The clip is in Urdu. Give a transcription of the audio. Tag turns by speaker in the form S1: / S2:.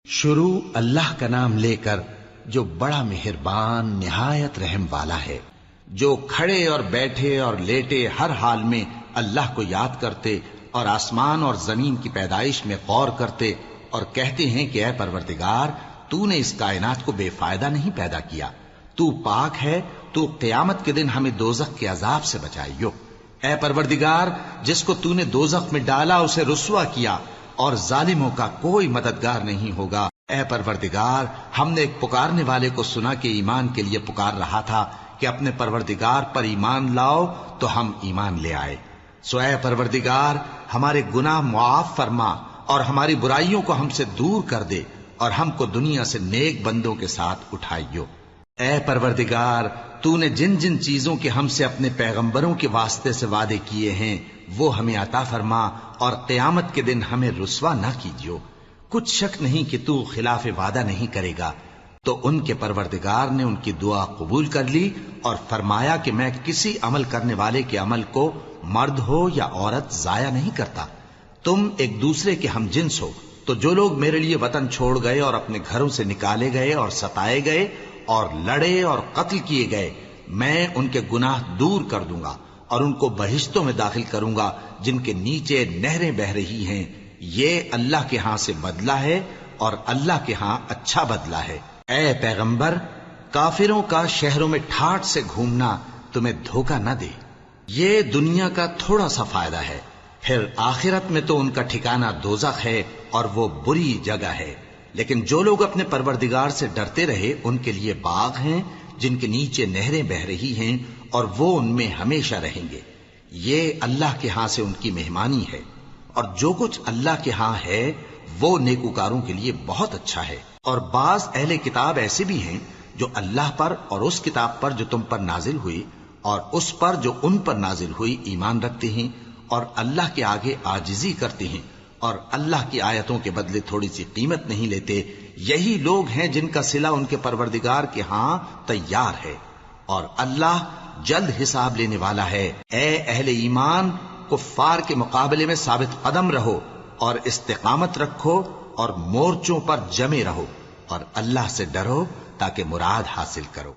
S1: شروع اللہ کا نام لے کر جو بڑا مہربان نہایت رحم والا ہے۔ جو کھڑے اور بیٹھے اور لیٹے ہر حال میں اللہ کو یاد کرتے اور آسمان اور زمین کی پیدائش میں غور کرتے اور کہتے ہیں کہ اے پروردگار تو نے اس کائنات کو بے فائدہ نہیں پیدا کیا، تو پاک ہے، تو قیامت کے دن ہمیں دوزخ کے عذاب سے بچائیو۔ اے پروردگار جس کو تو نے دوزخ میں ڈالا اسے رسوا کیا اور ظالموں کا کوئی مددگار نہیں ہوگا۔ اے پروردگار ہم نے ایک پکارنے والے کو سنا کہ ایمان کے لیے پکار رہا تھا کہ اپنے پروردگار پر ایمان لاؤ، تو ہم ایمان لے آئے۔ سو اے پروردگار ہمارے گناہ معاف فرما اور ہماری برائیوں کو ہم سے دور کر دے اور ہم کو دنیا سے نیک بندوں کے ساتھ اٹھائیو۔ اے پروردگار تو نے جن جن چیزوں کے ہم سے اپنے پیغمبروں کے واسطے سے وعدے کیے ہیں وہ ہمیں عطا فرما اور قیامت کے دن ہمیں رسوا نہ کیجیو۔ کچھ شک نہیں کہ تو خلاف وعدہ نہیں کرے گا۔ تو ان کے پروردگار نے ان کی دعا قبول کر لی اور فرمایا کہ میں کسی عمل کرنے والے کے عمل کو مرد ہو یا عورت ضائع نہیں کرتا۔ تم ایک دوسرے کے ہم جنس ہو، تو جو لوگ میرے لیے وطن چھوڑ گئے اور اپنے گھروں سے نکالے گئے اور ستائے گئے اور لڑے اور قتل کیے گئے، میں ان کے گناہ دور کر دوں گا اور ان کو بہشتوں میں داخل کروں گا جن کے نیچے نہریں بہ رہی ہیں۔ یہ اللہ کے ہاں سے بدلہ ہے اور اللہ کے ہاں اچھا بدلہ ہے۔ اے پیغمبر کافروں کا شہروں میں ٹھاٹ سے گھومنا تمہیں دھوکہ نہ دے، یہ دنیا کا تھوڑا سا فائدہ ہے، پھر آخرت میں تو ان کا ٹھکانہ دوزخ ہے اور وہ بری جگہ ہے۔ لیکن جو لوگ اپنے پروردگار سے ڈرتے رہے ان کے لیے باغ ہیں جن کے نیچے نہریں بہ رہی ہیں اور وہ ان میں ہمیشہ رہیں گے۔ یہ اللہ کے ہاں سے ان کی مہمانی ہے، اور جو کچھ اللہ کے ہاں ہے وہ نیکوکاروں کے لیے بہت اچھا ہے۔ اور بعض اہل کتاب ایسے بھی ہیں جو اللہ پر اور اس کتاب پر جو تم پر نازل ہوئی اور اس پر جو ان پر نازل ہوئی ایمان رکھتے ہیں اور اللہ کے آگے عاجزی کرتے ہیں اور اللہ کی آیتوں کے بدلے تھوڑی سی قیمت نہیں لیتے۔ یہی لوگ ہیں جن کا صلہ ان کے پروردگار کے ہاں تیار ہے، اور اللہ جلد حساب لینے والا ہے۔ اے اہل ایمان کفار کے مقابلے میں ثابت قدم رہو اور استقامت رکھو اور مورچوں پر جمے رہو اور اللہ سے ڈرو تاکہ مراد حاصل کرو۔